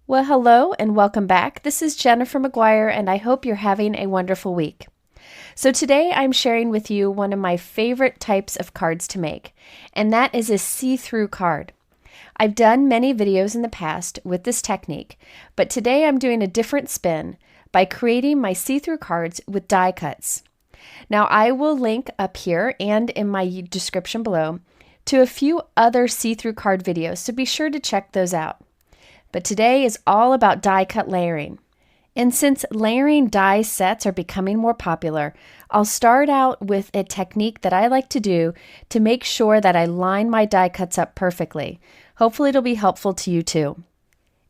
Well, hello and welcome back. This is Jennifer McGuire, and I hope you're having a wonderful week. So today I'm sharing with you one of my favorite types of cards to make, and that is a see-through card. I've done many videos in the past with this technique, but today I'm doing a different spin by creating my see-through cards with die cuts. Now I will link up here and in my description below to a few other see-through card videos, so be sure to check those out. But today is all about die cut layering. And since layering die sets are becoming more popular, I'll start out with a technique that I like to do to make sure that I line my die cuts up perfectly. Hopefully it'll be helpful to you too.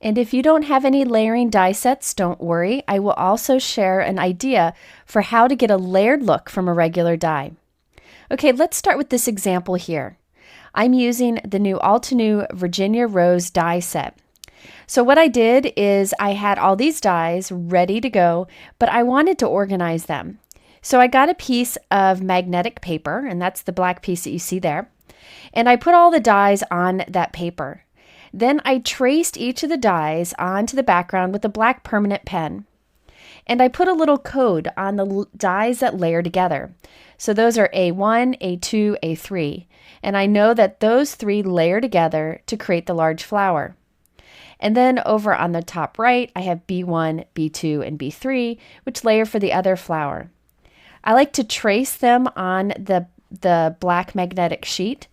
And if you don't have any layering die sets, don't worry. I will also share an idea for how to get a layered look from a regular die. Okay, let's start with this example here. I'm using the new All-to-New Virginia Rose die set. So what I did is I had all these dies ready to go, but I wanted to organize them. So I got a piece of magnetic paper, and that's the black piece that you see there, and I put all the dies on that paper. Then I traced each of the dies onto the background with a black permanent pen. And I put a little code on the dies that layer together. So those are A1, A2, A3, and I know that those three layer together to create the large flower. And then over on the top right, I have B1, B2, and B3, which layer for the other flower. I like to trace them on the black magnetic sheet,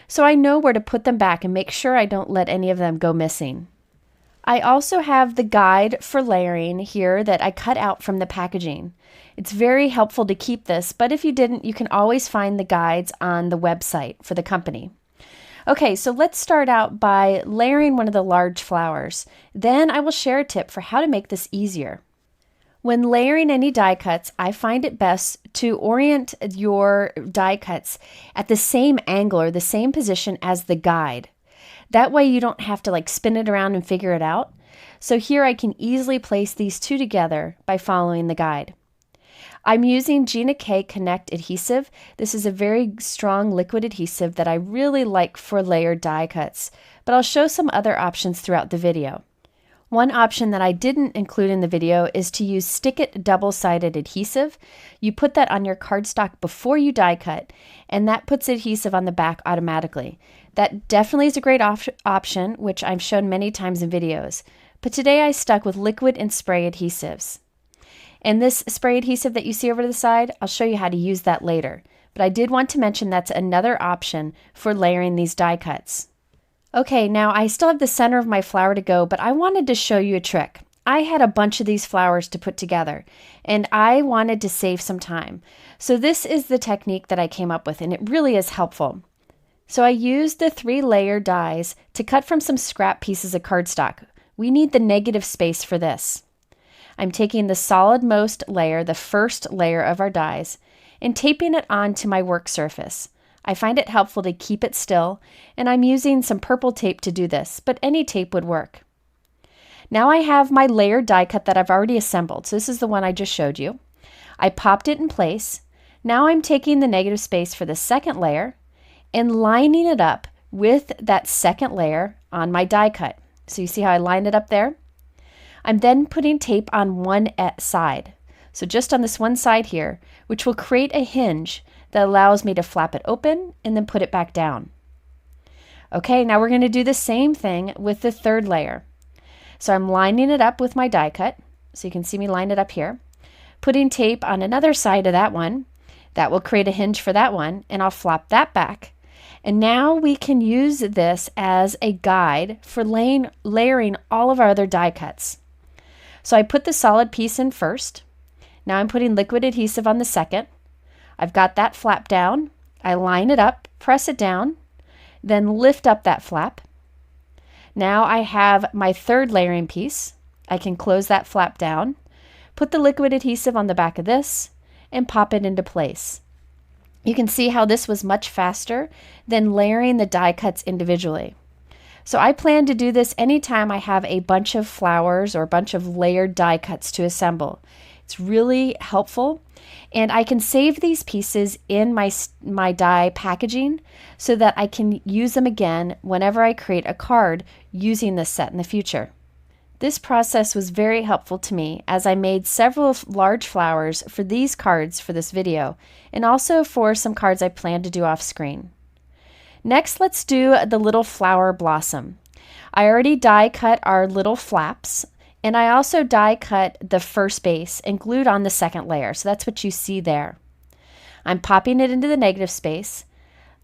so I know where to put them back and make sure I don't let any of them go missing. I also have the guide for layering here that I cut out from the packaging. It's very helpful to keep this, but if you didn't, you can always find the guides on the website for the company. Okay, so let's start out by layering one of the large flowers. Then I will share a tip for how to make this easier. When layering any die cuts, I find it best to orient your die cuts at the same angle or the same position as the guide. That way you don't have to spin it around and figure it out. So here I can easily place these two together by following the guide. I'm using Gina K Connect adhesive. This is a very strong liquid adhesive that I really like for layered die cuts, but I'll show some other options throughout the video. One option that I didn't include in the video is to use Stick It double-sided adhesive. You put that on your cardstock before you die cut, and that puts adhesive on the back automatically. That definitely is a great option, which I've shown many times in videos, but today I stuck with liquid and spray adhesives. And this spray adhesive that you see over to the side, I'll show you how to use that later. But I did want to mention that's another option for layering these die cuts. Okay, now I still have the center of my flower to go, but I wanted to show you a trick. I had a bunch of these flowers to put together, and I wanted to save some time. So this is the technique that I came up with, and it really is helpful. So I used the 3-layer dies to cut from some scrap pieces of cardstock. We need the negative space for this. I'm taking the solid-most layer, the first layer of our dies, and taping it onto my work surface. I find it helpful to keep it still, and I'm using some purple tape to do this, but any tape would work. Now I have my layered die cut that I've already assembled. So this is the one I just showed you. I popped it in place. Now I'm taking the negative space for the second layer and lining it up with that second layer on my die cut. So you see how I lined it up there? I'm then putting tape on one side, so just on this one side here, which will create a hinge that allows me to flap it open and then put it back down. Okay, now we're going to do the same thing with the third layer. So I'm lining it up with my die cut, so you can see me line it up here, putting tape on another side of that one. That will create a hinge for that one, and I'll flap that back. And now we can use this as a guide for layering all of our other die cuts. So I put the solid piece in first. Now I'm putting liquid adhesive on the second. I've got that flap down. I line it up, press it down, then lift up that flap. Now I have my third layering piece. I can close that flap down, put the liquid adhesive on the back of this, and pop it into place. You can see how this was much faster than layering the die cuts individually. So I plan to do this anytime I have a bunch of flowers or a bunch of layered die cuts to assemble. It's really helpful, and I can save these pieces in my die packaging so that I can use them again whenever I create a card using this set in the future. This process was very helpful to me as I made several large flowers for these cards for this video, and also for some cards I plan to do off screen. Next, let's do the little flower blossom. I already die cut our little flaps, and I also die cut the first base and glued on the second layer, so that's what you see there. I'm popping it into the negative space,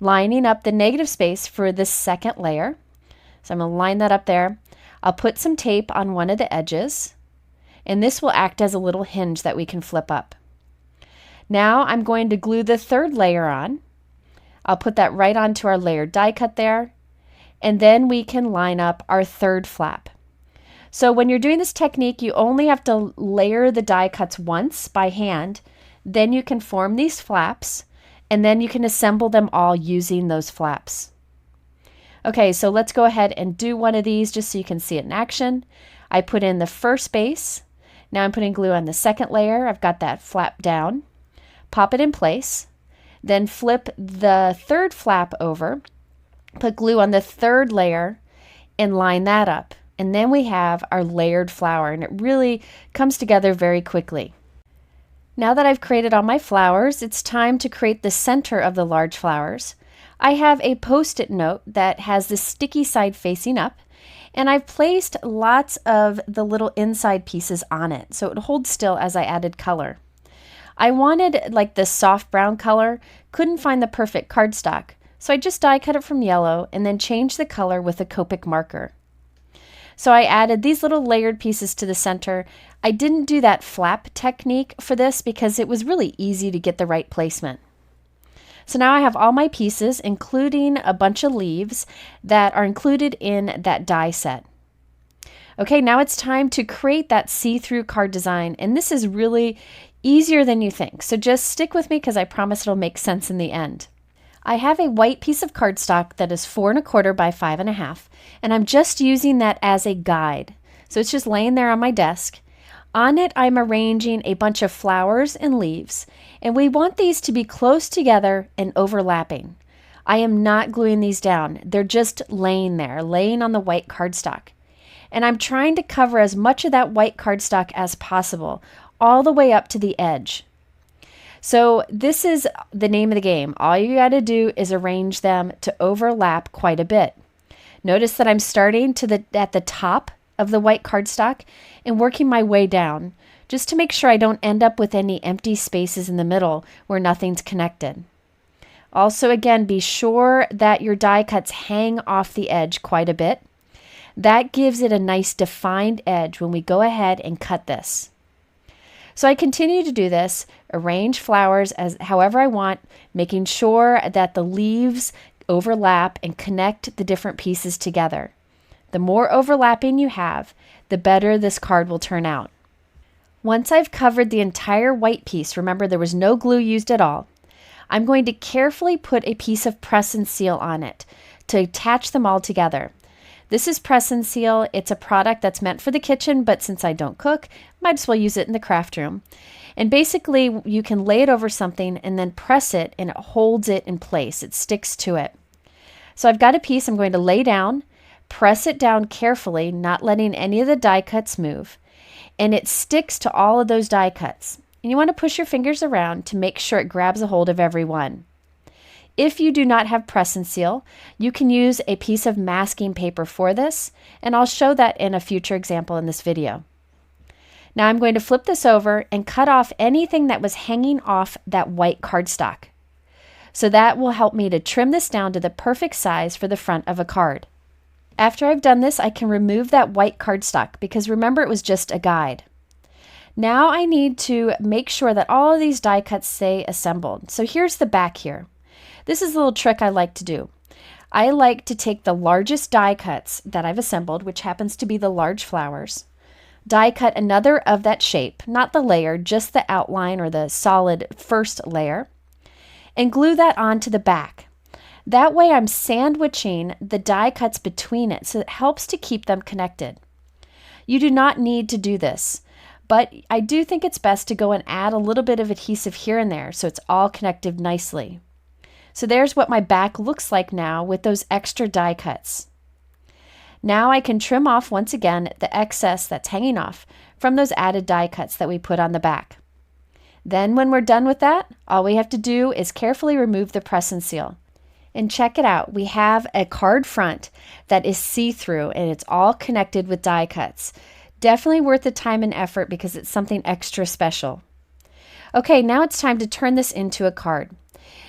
lining up the negative space for this second layer. So I'm going to line that up there. I'll put some tape on one of the edges, and this will act as a little hinge that we can flip up. Now I'm going to glue the third layer on. I'll put that right onto our layered die cut there, and then we can line up our third flap. So when you're doing this technique, you only have to layer the die cuts once by hand, then you can form these flaps, and then you can assemble them all using those flaps. Okay, so let's go ahead and do one of these just so you can see it in action. I put in the first base. Now I'm putting glue on the second layer. I've got that flap down. Pop it in place. Then flip the third flap over. Put glue on the third layer and line that up. And then we have our layered flower, and it really comes together very quickly. Now that I've created all my flowers, it's time to create the center of the large flowers. I have a post-it note that has the sticky side facing up, and I've placed lots of the little inside pieces on it so it would hold still as I added color. I wanted like this soft brown color, couldn't find the perfect cardstock, so I just die cut it from yellow and then changed the color with a Copic marker. So I added these little layered pieces to the center. I didn't do that flap technique for this because it was really easy to get the right placement. So now I have all my pieces, including a bunch of leaves that are included in that die set. Okay, now it's time to create that see-through card design, and this is really easier than you think. So just stick with me because I promise it'll make sense in the end. I have a white piece of cardstock that is 4 1/4 by 5 1/2, and I'm just using that as a guide. So it's just laying there on my desk. On it, I'm arranging a bunch of flowers and leaves, and we want these to be close together and overlapping. I am not gluing these down. They're just laying there, laying on the white cardstock. And I'm trying to cover as much of that white cardstock as possible, all the way up to the edge. So this is the name of the game. All you got to do is arrange them to overlap quite a bit. Notice that I'm starting at the top of the white cardstock and working my way down, just to make sure I don't end up with any empty spaces in the middle where nothing's connected. Also, again, be sure that your die cuts hang off the edge quite a bit. That gives it a nice defined edge when we go ahead and cut this. So I continue to do this, arrange flowers as however I want, making sure that the leaves overlap and connect the different pieces together. The more overlapping you have, the better this card will turn out. Once I've covered the entire white piece, remember there was no glue used at all, I'm going to carefully put a piece of press and seal on it to attach them all together. This is press and seal. It's a product that's meant for the kitchen, but since I don't cook, might as well use it in the craft room. And basically, you can lay it over something and then press it, and it holds it in place. It sticks to it. So I've got a piece I'm going to lay down, press it down carefully, not letting any of the die cuts move, and it sticks to all of those die cuts. And you want to push your fingers around to make sure it grabs a hold of every one. If you do not have press and seal, you can use a piece of masking paper for this, and I'll show that in a future example in this video. Now I'm going to flip this over and cut off anything that was hanging off that white cardstock. So that will help me to trim this down to the perfect size for the front of a card. After I've done this, I can remove that white cardstock because remember it was just a guide. Now I need to make sure that all of these die cuts stay assembled. So here's the back here. This is a little trick I like to do. I like to take the largest die cuts that I've assembled, which happens to be the large flowers, die cut another of that shape, not the layer, just the outline or the solid first layer, and glue that onto the back. That way I'm sandwiching the die cuts between it, so it helps to keep them connected. You do not need to do this, but I do think it's best to go and add a little bit of adhesive here and there so it's all connected nicely. So there's what my back looks like now with those extra die cuts. Now I can trim off once again the excess that's hanging off from those added die cuts that we put on the back. Then when we're done with that, all we have to do is carefully remove the press and seal. And check it out, we have a card front that is see-through and it's all connected with die cuts. Definitely worth the time and effort because it's something extra special. Okay, now it's time to turn this into a card.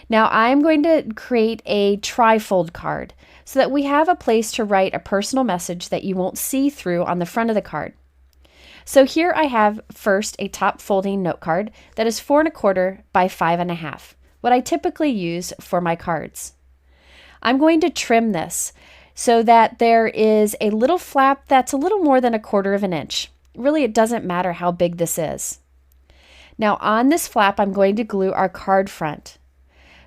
Now I'm going to create a tri-fold card so that we have a place to write a personal message that you won't see through on the front of the card. So here I have first a top folding note card that is 4 1/4 by 5 1/2, what I typically use for my cards. I'm going to trim this so that there is a little flap that's a little more than 1/4 of an inch. Really, it doesn't matter how big this is. Now on this flap, I'm going to glue our card front.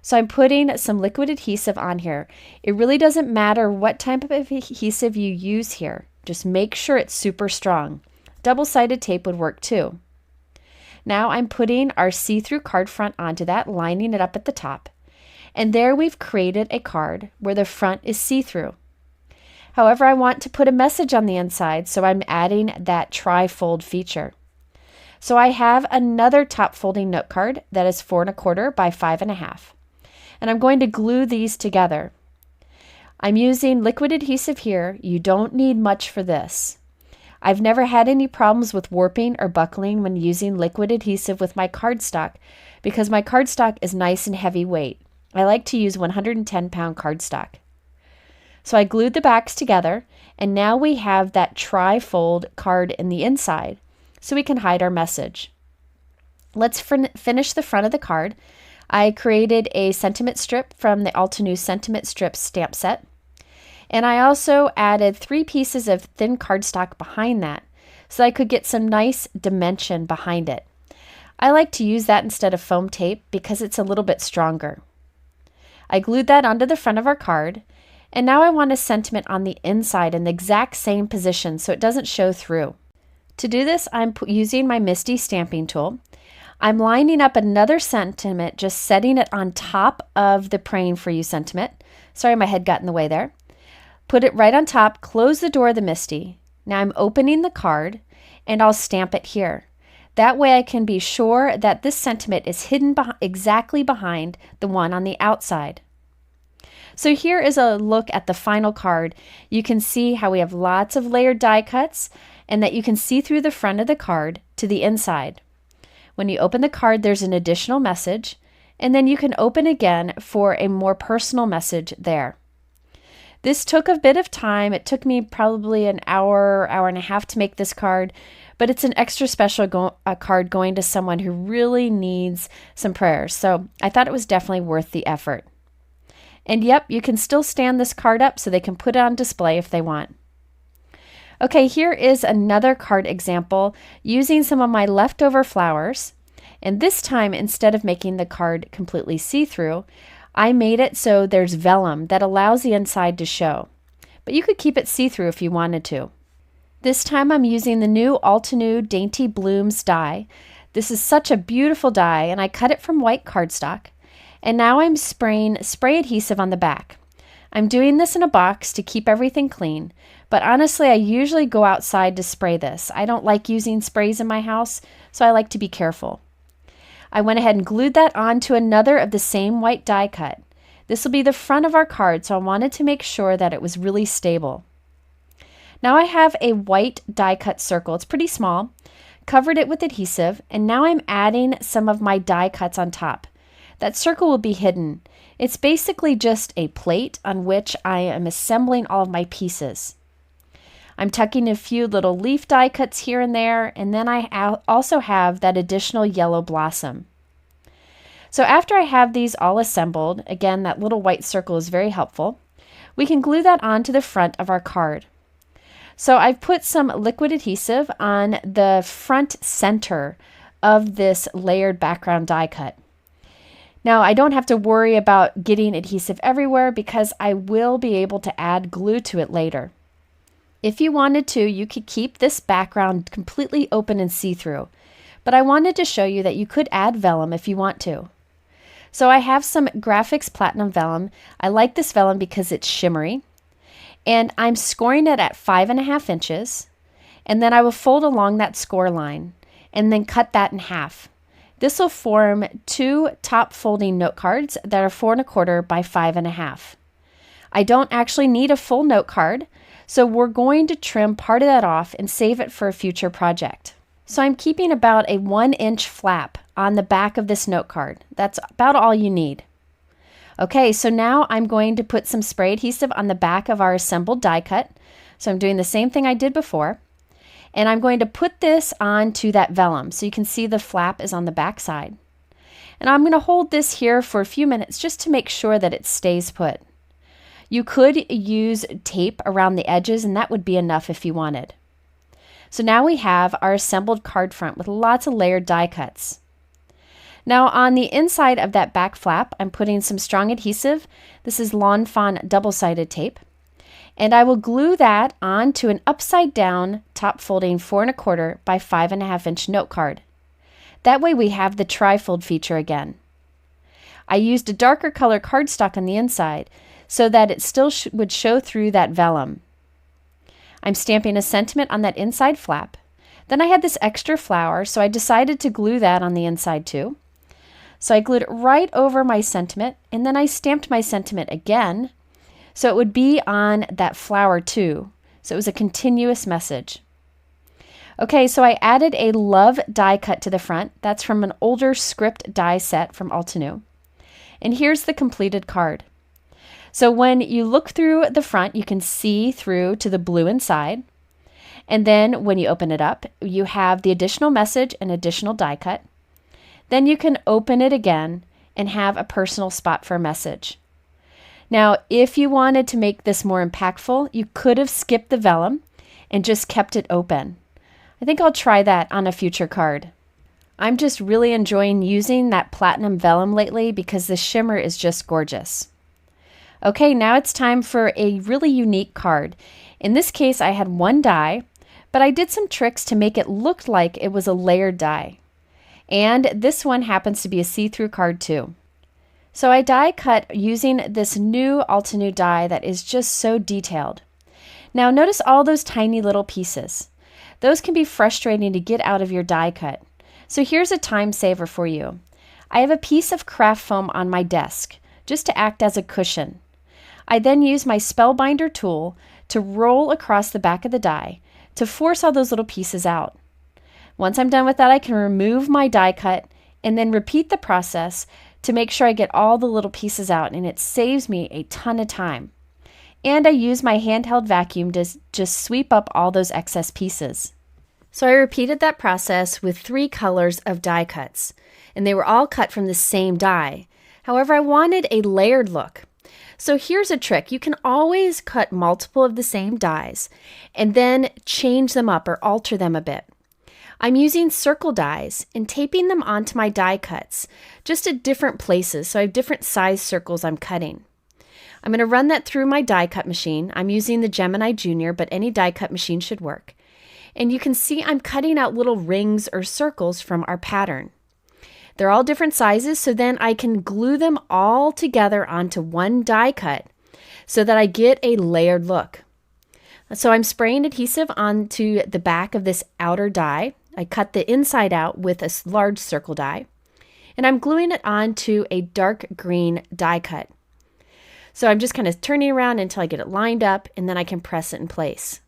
So I'm putting some liquid adhesive on here. It really doesn't matter what type of adhesive you use here. Just make sure it's super strong. Double-sided tape would work too. Now I'm putting our see-through card front onto that, lining it up at the top. And there we've created a card where the front is see-through. However, I want to put a message on the inside, so I'm adding that tri-fold feature. So I have another top folding note card that is 4 1/4 by 5 1/2. And I'm going to glue these together. I'm using liquid adhesive here. You don't need much for this. I've never had any problems with warping or buckling when using liquid adhesive with my cardstock because my cardstock is nice and heavyweight. I like to use 110-pound cardstock. So I glued the backs together, and now we have that tri-fold card in the inside, so we can hide our message. Let's finish the front of the card. I created a sentiment strip from the Altenew Sentiment Strip stamp set, and I also added 3 pieces of thin cardstock behind that, so I could get some nice dimension behind it. I like to use that instead of foam tape because it's a little bit stronger. I glued that onto the front of our card, and now I want a sentiment on the inside in the exact same position so it doesn't show through. To do this, I'm using my MISTI stamping tool. I'm lining up another sentiment, just setting it on top of the Praying For You sentiment. Sorry, my head got in the way there. Put it right on top, close the door of the MISTI. Now I'm opening the card, and I'll stamp it here. That way I can be sure that this sentiment is hidden exactly behind the one on the outside. So here is a look at the final card. You can see how we have lots of layered die cuts and that you can see through the front of the card to the inside. When you open the card, there's an additional message, and then you can open again for a more personal message there. This took a bit of time. It took me probably an hour, hour and a half to make this card, but it's an extra special card going to someone who really needs some prayers. So I thought it was definitely worth the effort. And yep, you can still stand this card up so they can put it on display if they want. Okay, here is another card example using some of my leftover flowers. And this time, instead of making the card completely see-through, I made it so there's vellum that allows the inside to show. But you could keep it see-through if you wanted to. This time I'm using the new Altenew Dainty Blooms die. This is such a beautiful die, and I cut it from white cardstock. And now I'm spraying spray adhesive on the back. I'm doing this in a box to keep everything clean, but honestly I usually go outside to spray this. I don't like using sprays in my house, so I like to be careful. I went ahead and glued that onto another of the same white die cut. This will be the front of our card, so I wanted to make sure that it was really stable. Now I have a white die cut circle. It's pretty small. Covered it with adhesive, and now I'm adding some of my die cuts on top. That circle will be hidden. It's basically just a plate on which I am assembling all of my pieces. I'm tucking a few little leaf die cuts here and there, and then I also have that additional yellow blossom. So after I have these all assembled, again, that little white circle is very helpful, we can glue that onto the front of our card. So I've put some liquid adhesive on the front center of this layered background die cut. Now I don't have to worry about getting adhesive everywhere because I will be able to add glue to it later. If you wanted to, you could keep this background completely open and see-through, but I wanted to show you that you could add vellum if you want to. So I have some Graphics Platinum vellum. I like this vellum because it's shimmery. And I'm scoring it at 5.5 inches. And then I will fold along that score line and then cut that in half. This will form 2 top folding note cards that are 4.25 by 5.5. I don't actually need a full note card, so we're going to trim part of that off and save it for a future project. So I'm keeping about a 1-inch flap on the back of this note card. That's about all you need. Okay, so now I'm going to put some spray adhesive on the back of our assembled die cut. So I'm doing the same thing I did before. And I'm going to put this onto that vellum so you can see the flap is on the back side. And I'm going to hold this here for a few minutes just to make sure that it stays put. You could use tape around the edges, and that would be enough if you wanted. So now we have our assembled card front with lots of layered die cuts. Now on the inside of that back flap, I'm putting some strong adhesive. This is Lawn Fawn double-sided tape. And I will glue that onto an upside down top folding 4.25 by 5.5 inch note card. That way we have the tri-fold feature again. I used a darker color cardstock on the inside so that it still would show through that vellum. I'm stamping a sentiment on that inside flap. Then I had this extra flower, so I decided to glue that on the inside too. So I glued it right over my sentiment, and then I stamped my sentiment again, so it would be on that flower too. So it was a continuous message. Okay, so I added a love die cut to the front. That's from an older script die set from Altenew. And here's the completed card. So when you look through the front, you can see through to the blue inside. And then when you open it up, you have the additional message and additional die cut. Then you can open it again and have a personal spot for a message. Now, if you wanted to make this more impactful, you could have skipped the vellum and just kept it open. I think I'll try that on a future card. I'm just really enjoying using that platinum vellum lately because the shimmer is just gorgeous. Okay, now it's time for a really unique card. In this case, I had one die, but I did some tricks to make it look like it was a layered die. And this one happens to be a see-through card too. So I die cut using this new Altenew die that is just so detailed. Now notice all those tiny little pieces. Those can be frustrating to get out of your die cut. So here's a time saver for you. I have a piece of craft foam on my desk just to act as a cushion. I then use my spellbinder tool to roll across the back of the die to force all those little pieces out. Once I'm done with that, I can remove my die cut and then repeat the process to make sure I get all the little pieces out, and it saves me a ton of time. And I use my handheld vacuum to just sweep up all those excess pieces. So I repeated that process with 3 colors of die cuts, and they were all cut from the same die. However, I wanted a layered look. So here's a trick. You can always cut multiple of the same dies and then change them up or alter them a bit. I'm using circle dies and taping them onto my die cuts, just at different places, so I have different size circles I'm cutting. I'm going to run that through my die cut machine. I'm using the Gemini Junior, but any die cut machine should work. And you can see I'm cutting out little rings or circles from our pattern. They're all different sizes, so then I can glue them all together onto one die cut so that I get a layered look. So I'm spraying adhesive onto the back of this outer die. I cut the inside out with a large circle die, and I'm gluing it onto a dark green die cut. So I'm just kind of turning around until I get it lined up, and then I can press it in place.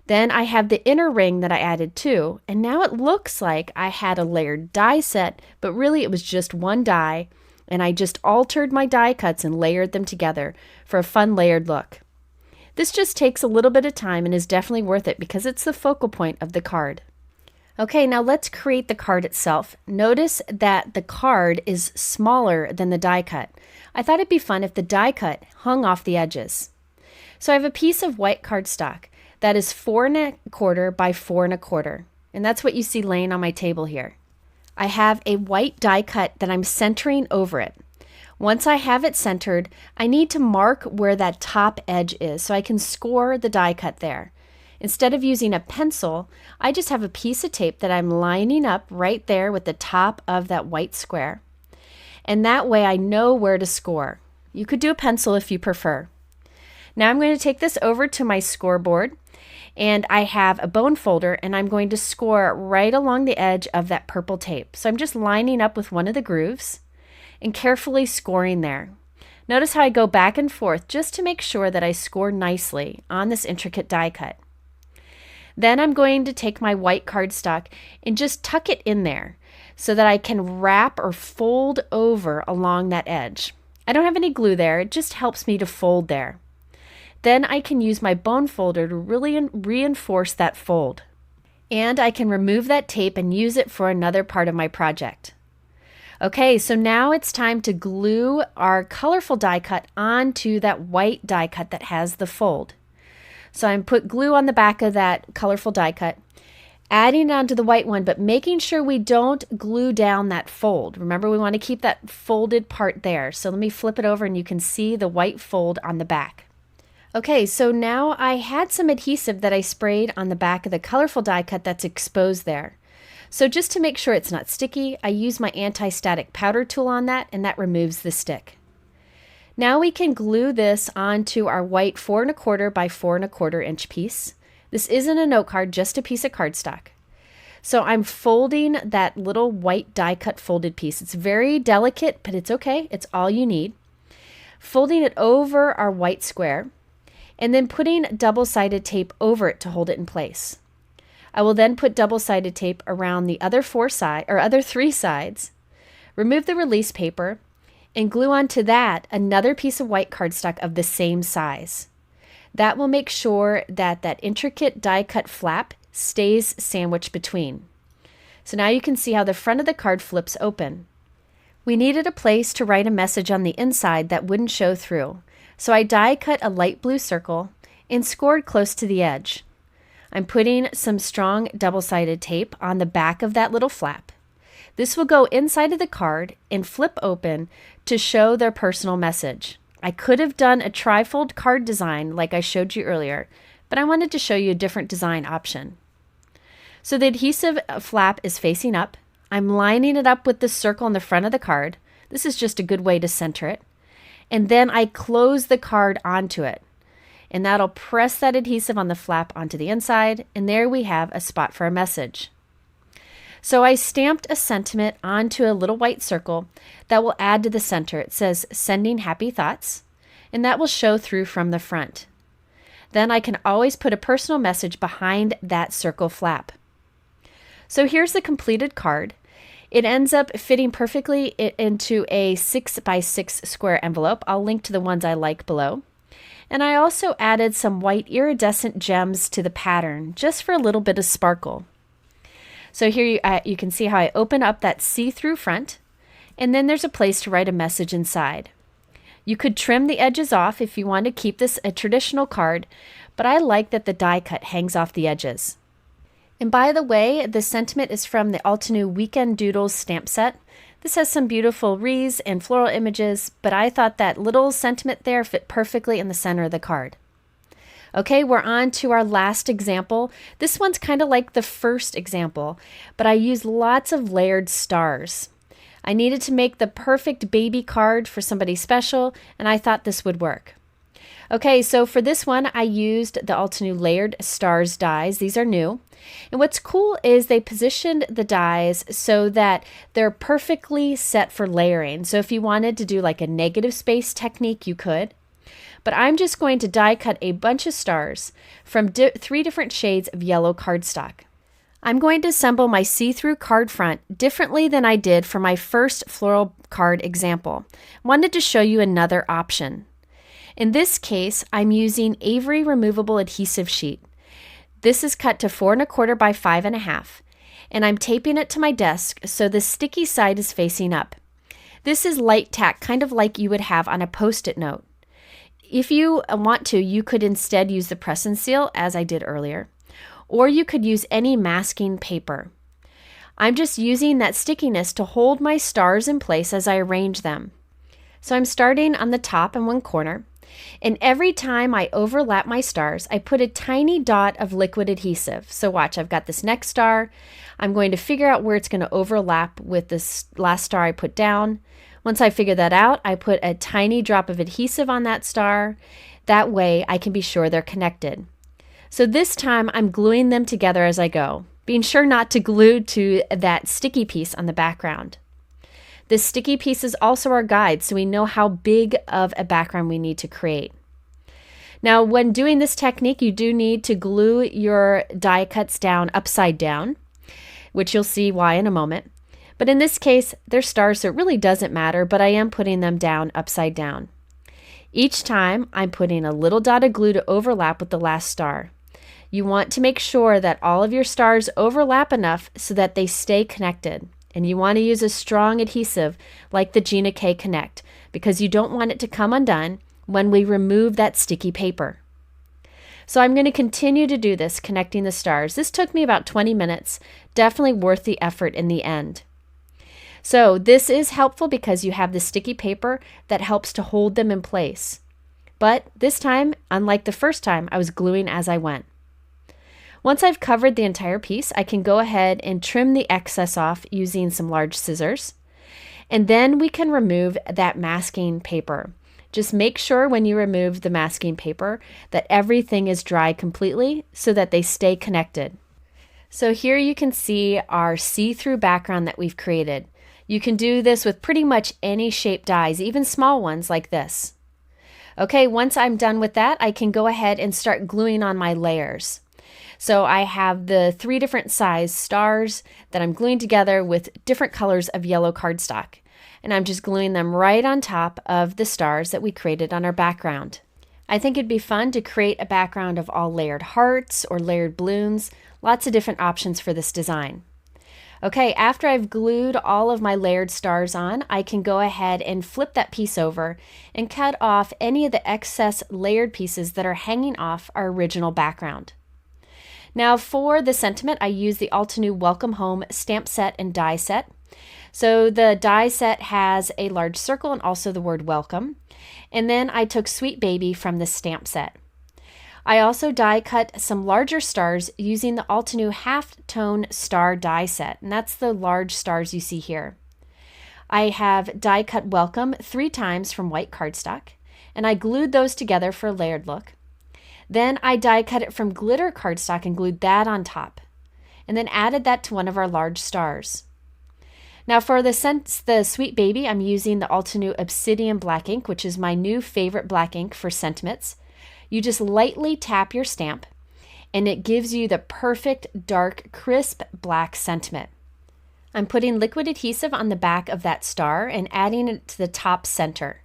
Then I have the inner ring that I added too, and now it looks like I had a layered die set, but really it was just one die, and I just altered my die cuts and layered them together for a fun layered look. This just takes a little bit of time and is definitely worth it because it's the focal point of the card. Okay, now let's create the card itself. Notice that the card is smaller than the die cut. I thought it'd be fun if the die cut hung off the edges. So I have a piece of white cardstock that is 4.25 by 4.25, and that's what you see laying on my table here. I have a white die cut that I'm centering over it. Once I have it centered, I need to mark where that top edge is so I can score the die cut there. Instead of using a pencil, I just have a piece of tape that I'm lining up right there with the top of that white square. And that way I know where to score. You could do a pencil if you prefer. Now I'm going to take this over to my scoreboard, and I have a bone folder, and I'm going to score right along the edge of that purple tape. So I'm just lining up with one of the grooves and carefully scoring there. Notice how I go back and forth just to make sure that I score nicely on this intricate die cut. Then I'm going to take my white cardstock and just tuck it in there so that I can wrap or fold over along that edge. I don't have any glue there, it just helps me to fold there. Then I can use my bone folder to really reinforce that fold. And I can remove that tape and use it for another part of my project. Okay, so now it's time to glue our colorful die cut onto that white die cut that has the fold. So I'm put glue on the back of that colorful die cut, adding it onto the white one, but making sure we don't glue down that fold. Remember, we want to keep that folded part there. So let me flip it over and you can see the white fold on the back. Okay, so now I had some adhesive that I sprayed on the back of the colorful die cut that's exposed there. So just to make sure it's not sticky, I use my anti-static powder tool on that, and that removes the stick. Now we can glue this onto our white 4 1/4 by 4 1/4 inch piece. This isn't a note card, just a piece of cardstock. So I'm folding that little white die cut folded piece. It's very delicate, but it's okay. It's all you need. Folding it over our white square, and then putting double-sided tape over it to hold it in place. I will then put double-sided tape around the other other 3 sides, remove the release paper, and glue onto that another piece of white cardstock of the same size. That will make sure that that intricate die cut flap stays sandwiched between. So now you can see how the front of the card flips open. We needed a place to write a message on the inside that wouldn't show through. So I die cut a light blue circle and scored close to the edge. I'm putting some strong double-sided tape on the back of that little flap. This will go inside of the card and flip open to show their personal message. I could have done a trifold card design like I showed you earlier, but I wanted to show you a different design option. So the adhesive flap is facing up. I'm lining it up with the circle in the front of the card. This is just a good way to center it. And then I close the card onto it. And that'll press that adhesive on the flap onto the inside, and there we have a spot for a message. So I stamped a sentiment onto a little white circle that will add to the center. It says, "Sending happy thoughts," and that will show through from the front. Then I can always put a personal message behind that circle flap. So here's the completed card. It ends up fitting perfectly into a 6 by 6 square envelope. I'll link to the ones I like below. And I also added some white iridescent gems to the pattern, just for a little bit of sparkle. So here you can see how I open up that see-through front, and then there's a place to write a message inside. You could trim the edges off if you want to keep this a traditional card, but I like that the die cut hangs off the edges. And by the way, the sentiment is from the Altenew Weekend Doodles stamp set. This has some beautiful wreaths and floral images, but I thought that little sentiment there fit perfectly in the center of the card. Okay, we're on to our last example. This one's kind of like the first example, but I used lots of layered stars. I needed to make the perfect baby card for somebody special, and I thought this would work. Okay, so for this one, I used the Altenew Layered Stars dies. These are new. And what's cool is they positioned the dies so that they're perfectly set for layering. So if you wanted to do like a negative space technique, you could. But I'm just going to die cut a bunch of stars from 3 different shades of yellow cardstock. I'm going to assemble my see-through card front differently than I did for my first floral card example. I wanted to show you another option. In this case, I'm using Avery removable adhesive sheet. This is cut to 4 1/4 by 5 1/2, and I'm taping it to my desk so the sticky side is facing up. This is light tack, kind of like you would have on a Post-it note. If you want to, you could instead use the press and seal, as I did earlier, or you could use any masking paper. I'm just using that stickiness to hold my stars in place as I arrange them. So I'm starting on the top in one corner, and every time I overlap my stars, I put a tiny dot of liquid adhesive. So watch, I've got this next star. I'm going to figure out where it's going to overlap with this last star I put down. Once I figure that out, I put a tiny drop of adhesive on that star. That way I can be sure they're connected. So this time I'm gluing them together as I go, being sure not to glue to that sticky piece on the background. This sticky piece is also our guide, so we know how big of a background we need to create. Now, when doing this technique, you do need to glue your die cuts down upside down, which you'll see why in a moment. But in this case, they're stars, so it really doesn't matter, but I am putting them down upside down. Each time, I'm putting a little dot of glue to overlap with the last star. You want to make sure that all of your stars overlap enough so that they stay connected. And you want to use a strong adhesive like the Gina K Connect because you don't want it to come undone when we remove that sticky paper. So I'm going to continue to do this, connecting the stars. This took me about 20 minutes, definitely worth the effort in the end. So this is helpful because you have the sticky paper that helps to hold them in place. But this time, unlike the first time, I was gluing as I went. Once I've covered the entire piece, I can go ahead and trim the excess off using some large scissors. And then we can remove that masking paper. Just make sure when you remove the masking paper that everything is dry completely so that they stay connected. So here you can see our see-through background that we've created. You can do this with pretty much any shaped dies, even small ones like this. Okay, once I'm done with that, I can go ahead and start gluing on my layers. So I have the 3 different size stars that I'm gluing together with different colors of yellow cardstock. And I'm just gluing them right on top of the stars that we created on our background. I think it'd be fun to create a background of all layered hearts or layered balloons, lots of different options for this design. Okay, after I've glued all of my layered stars on, I can go ahead and flip that piece over and cut off any of the excess layered pieces that are hanging off our original background. Now for the sentiment, I use the Altenew Welcome Home stamp set and die set. So the die set has a large circle and also the word welcome. And then I took Sweet Baby from the stamp set. I also die cut some larger stars using the Altenew half-tone star die set, and that's the large stars you see here. I have die cut welcome 3 times from white cardstock, and I glued those together for a layered look. Then I die cut it from glitter cardstock and glued that on top, and then added that to one of our large stars. Now for the Sweet Baby, I'm using the Altenew Obsidian black ink, which is my new favorite black ink for sentiments. You just lightly tap your stamp, and it gives you the perfect dark, crisp black sentiment. I'm putting liquid adhesive on the back of that star and adding it to the top center.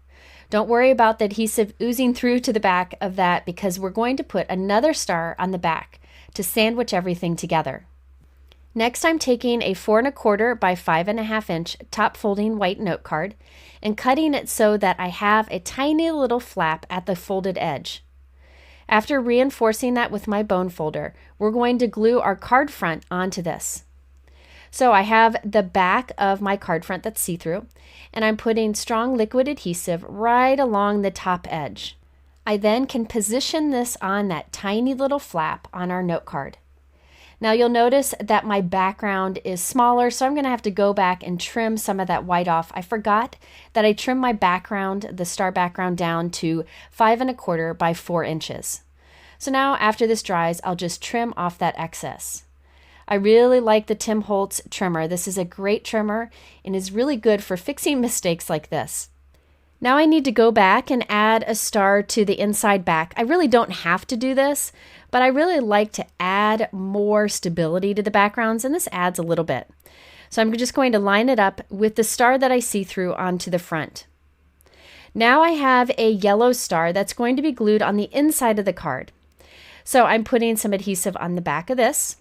Don't worry about the adhesive oozing through to the back of that because we're going to put another star on the back to sandwich everything together. Next, I'm taking a 4 1/4 by 5 1/2 inch top folding white note card and cutting it so that I have a tiny little flap at the folded edge. After reinforcing that with my bone folder, we're going to glue our card front onto this. So I have the back of my card front that's see-through, and I'm putting strong liquid adhesive right along the top edge. I then can position this on that tiny little flap on our note card. Now you'll notice that my background is smaller, so I'm going to have to go back and trim some of that white off. I forgot that I trimmed my background, the star background, down to 5 1/4 by 4 inches. So now after this dries, I'll just trim off that excess. I really like the Tim Holtz trimmer. This is a great trimmer and is really good for fixing mistakes like this. Now I need to go back and add a star to the inside back. I really don't have to do this, but I really like to add more stability to the backgrounds, and this adds a little bit. So I'm just going to line it up with the star that I see through onto the front. Now I have a yellow star that's going to be glued on the inside of the card. So I'm putting some adhesive on the back of this.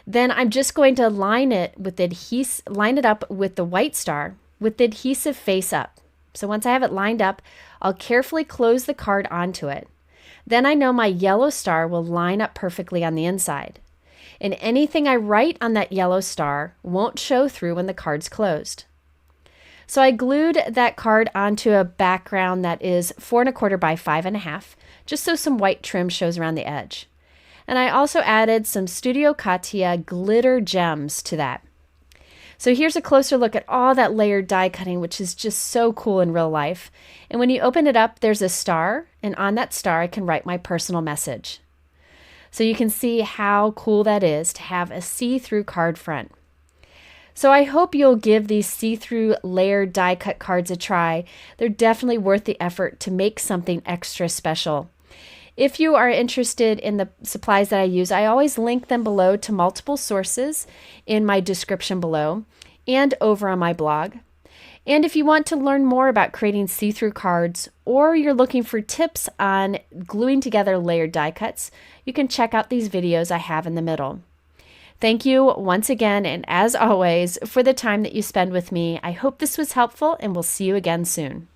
Then I'm just going to line it up with the white star with the adhesive face up. So once I have it lined up, I'll carefully close the card onto it. Then I know my yellow star will line up perfectly on the inside. And anything I write on that yellow star won't show through when the card's closed. So I glued that card onto a background that is 4 1/4 by 5 1/2, just so some white trim shows around the edge. And I also added some Studio Katia glitter gems to that. So here's a closer look at all that layered die cutting, which is just so cool in real life. And when you open it up, there's a star, and on that star I can write my personal message. So you can see how cool that is to have a see-through card front. So I hope you'll give these see-through layered die cut cards a try. They're definitely worth the effort to make something extra special. If you are interested in the supplies that I use, I always link them below to multiple sources in my description below and over on my blog. And if you want to learn more about creating see-through cards, or you're looking for tips on gluing together layered die cuts, you can check out these videos I have in the middle. Thank you once again, and as always, for the time that you spend with me. I hope this was helpful, and we'll see you again soon.